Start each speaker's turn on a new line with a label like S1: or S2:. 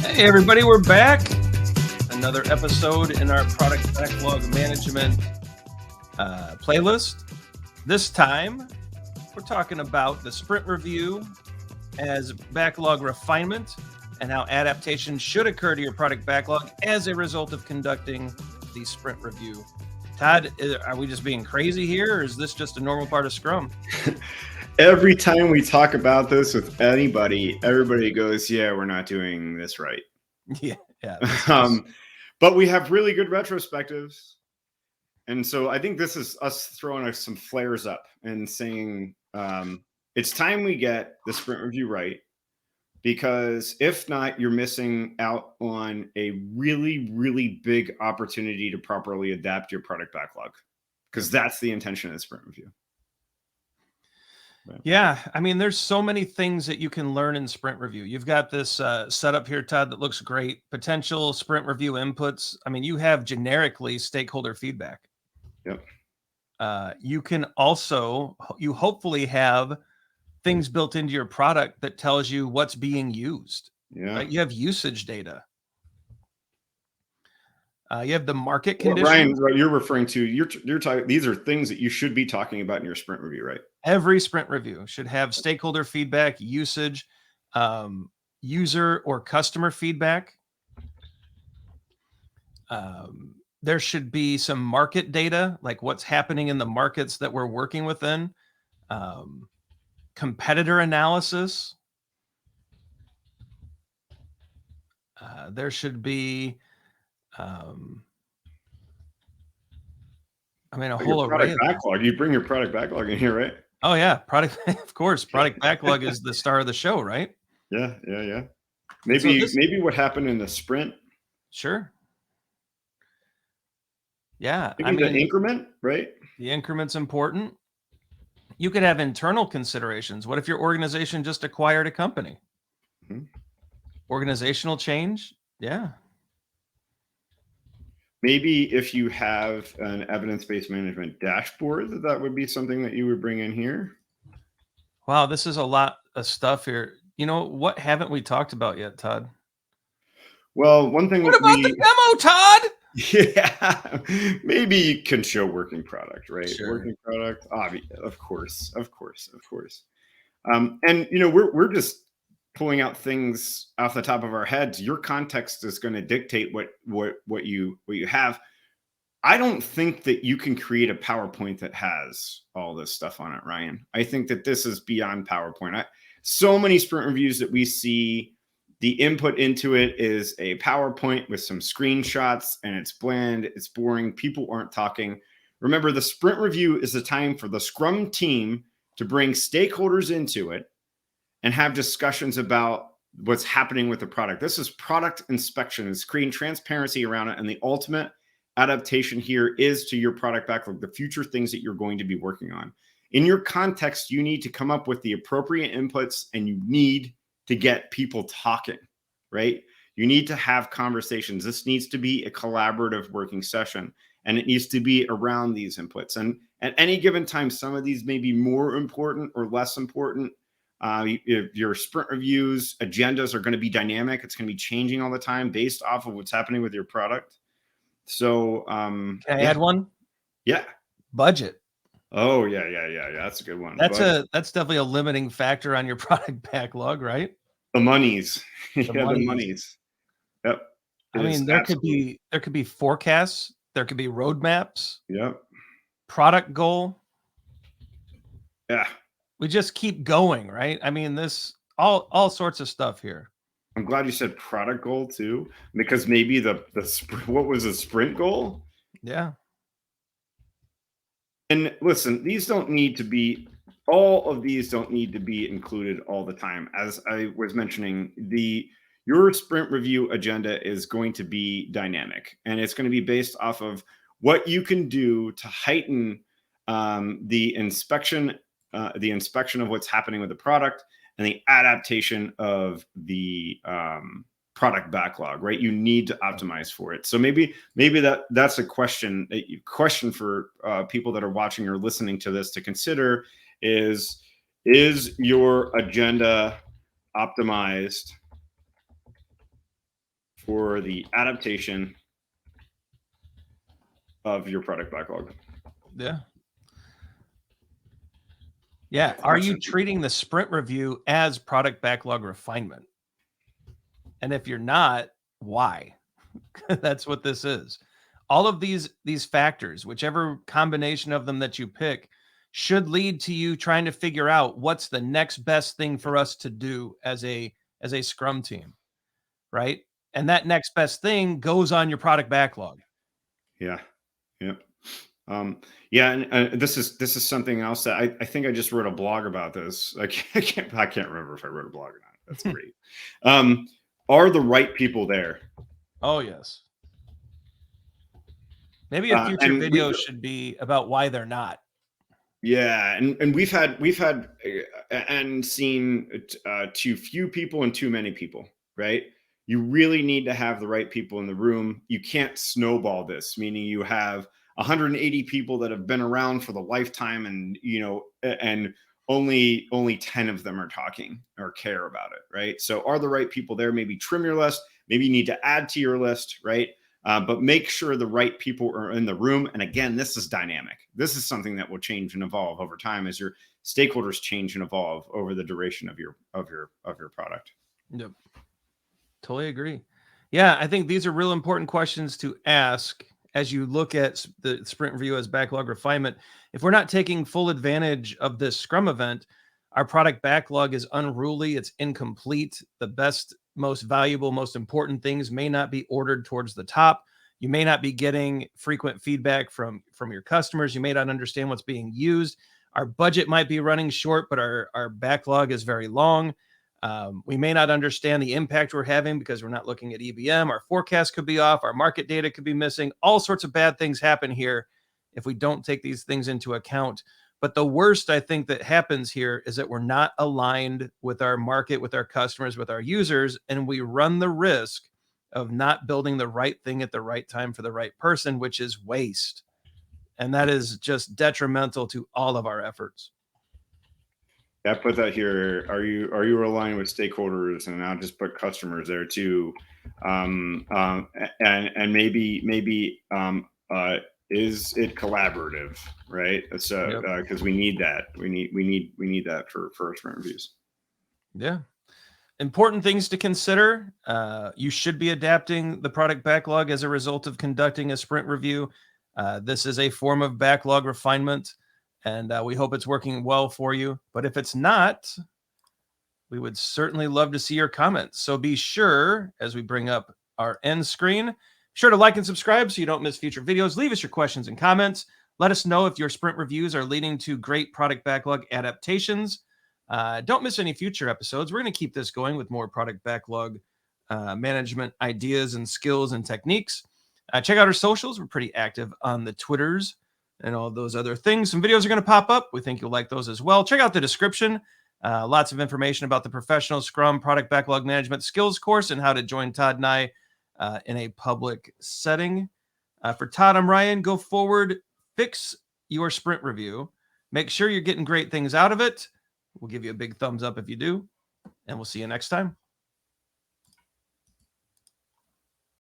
S1: Hey everybody, we're back. Another episode in our product backlog management playlist. This time, we're talking about the sprint review as backlog refinement and how adaptations should occur to your product backlog as a result of conducting the sprint review. Todd, are we just being crazy here, or is this just a normal part of Scrum?
S2: Every time we talk about this with anybody, everybody goes, yeah, we're not doing this right.
S1: Yeah.
S2: But we have really good retrospectives. And so I think this is us throwing some flares up and saying it's time we get the sprint review right, because if not, you're missing out on a really, really big opportunity to properly adapt your product backlog, because that's the intention of the sprint review.
S1: Right. Yeah, I mean, there's so many things that you can learn in sprint review. You've got this setup here, Todd, that looks great. Potential sprint review inputs. I mean, you have generically stakeholder feedback.
S2: Yep.
S1: You can also, you hopefully have things built into your product that tells you what's being used.
S2: Yeah.
S1: Right? You have usage data. You have the market conditions.
S2: Ryan, what you're referring to, you're talking. These are things that you should be talking about in your sprint review, right?
S1: Every sprint review should have stakeholder feedback, usage, user or customer feedback. There should be some market data, like what's happening in the markets that we're working within. Competitor analysis. There should be, a whole array of
S2: backlog. You bring your product backlog in here, right?
S1: Oh yeah, product. Of course, product backlog is the star of the show, right?
S2: Yeah. Maybe what happened in the sprint.
S1: Sure. Yeah,
S2: maybe the increment, right?
S1: The increment's important. You could have internal considerations. What if your organization just acquired a company? Mm-hmm. Organizational change? Yeah.
S2: Maybe if you have an evidence-based management dashboard, that would be something that you would bring in here.
S1: Wow, this is a lot of stuff here. You know, what haven't we talked about yet, Todd?
S2: Well, one thing.
S1: What about the demo, Todd?
S2: Yeah, maybe you can show working product, right?
S1: Sure.
S2: Working product, of course. And we're just pulling out things off the top of our heads. Your context is going to dictate what you have. I don't think that you can create a PowerPoint that has all this stuff on it, Ryan. I think that this is beyond PowerPoint. So many sprint reviews that we see, the input into it is a PowerPoint with some screenshots, and it's bland, it's boring, people aren't talking. Remember, the sprint review is the time for the Scrum team to bring stakeholders into it and have discussions about what's happening with the product. This is product inspection. It's creating transparency around it, and the ultimate adaptation here is to your product backlog, the future things that you're going to be working on. In your context, you need to come up with the appropriate inputs, and you need to get people talking, right? You need to have conversations. This needs to be a collaborative working session, and it needs to be around these inputs. And at any given time, some of these may be more important or less important. Your sprint reviews, agendas are going to be dynamic. It's going to be changing all the time based off of what's happening with your product. So,
S1: can I add one?
S2: Yeah.
S1: Budget.
S2: Oh yeah. That's a good one.
S1: That's definitely a limiting factor on your product backlog, right?
S2: The monies. The monies. Yep.
S1: There could be forecasts. There could be roadmaps.
S2: Yep.
S1: Product goal.
S2: Yeah.
S1: We just keep going, right? I mean, this all sorts of stuff here.
S2: I'm glad you said product goal too, because maybe what was the sprint goal?
S1: Yeah.
S2: And listen, all of these don't need to be included all the time. As I was mentioning, your sprint review agenda is going to be dynamic, and it's going to be based off of what you can do to heighten the inspection of what's happening with the product and the adaptation of the product backlog, right? You need to optimize for it. So maybe that's a question for people that are watching or listening to this to consider is your agenda optimized for the adaptation of your product backlog?
S1: Yeah. Yeah. Are you treating the sprint review as product backlog refinement? And if you're not, why? That's what this is. All of these factors, whichever combination of them that you pick, should lead to you trying to figure out what's the next best thing for us to do as a Scrum team, right? And that next best thing goes on your product backlog.
S2: Yeah. Yeah. Yeah, and this is something else that I think I just wrote a blog about this. I can't remember if I wrote a blog or not. That's great. Are the right people there?
S1: Oh yes. Maybe a future video should be about why they're not.
S2: Yeah, and we've had and seen too few people and too many people, right? You really need to have the right people in the room. You can't snowball this, meaning you have 180 people that have been around for the lifetime, and and only 10 of them are talking or care about it, right? So are the right people there? Maybe trim your list. Maybe you need to add to your list, right? But make sure the right people are in the room. And again, this is dynamic. This is something that will change and evolve over time as your stakeholders change and evolve over the duration of your product.
S1: Yep. Totally agree. Yeah, I think these are real important questions to ask as you look at the sprint review as backlog refinement. If we're not taking full advantage of this Scrum event, our product backlog is unruly, it's incomplete. The best, most valuable, most important things may not be ordered towards the top. You may not be getting frequent feedback from your customers. You may not understand what's being used. Our budget might be running short, but our backlog is very long. We may not understand the impact we're having because we're not looking at EBM. Our forecast could be off. Our market data could be missing. All sorts of bad things happen here if we don't take these things into account. But the worst, I think, that happens here is that we're not aligned with our market, with our customers, with our users, and we run the risk of not building the right thing at the right time for the right person, which is waste. And that is just detrimental to all of our efforts.
S2: Yeah, put that here. Are you relying with stakeholders, and I'll just put customers there too, and maybe is it collaborative, right? So because we need that, we need that for sprint reviews.
S1: Yeah. Important things to consider. You should be adapting the product backlog as a result of conducting a sprint review. This is a form of backlog refinement, and we hope it's working well for you. But if it's not, we would certainly love to see your comments. So be sure, as we bring up our end screen, be sure to like and subscribe so you don't miss future videos. Leave us your questions and comments. Let us know if your sprint reviews are leading to great product backlog adaptations. Don't miss any future episodes. We're going to keep this going with more product backlog management ideas and skills and techniques. Check out our socials. We're pretty active on the Twitters and all those other things. Some videos are going to pop up. We think you'll like those as well. Check out the description. Lots of information about the Professional Scrum Product Backlog Management Skills course and how to join Todd and I in a public setting. For Todd, I'm Ryan. Go forward, fix your sprint review. Make sure you're getting great things out of it. We'll give you a big thumbs up if you do, and we'll see you next time.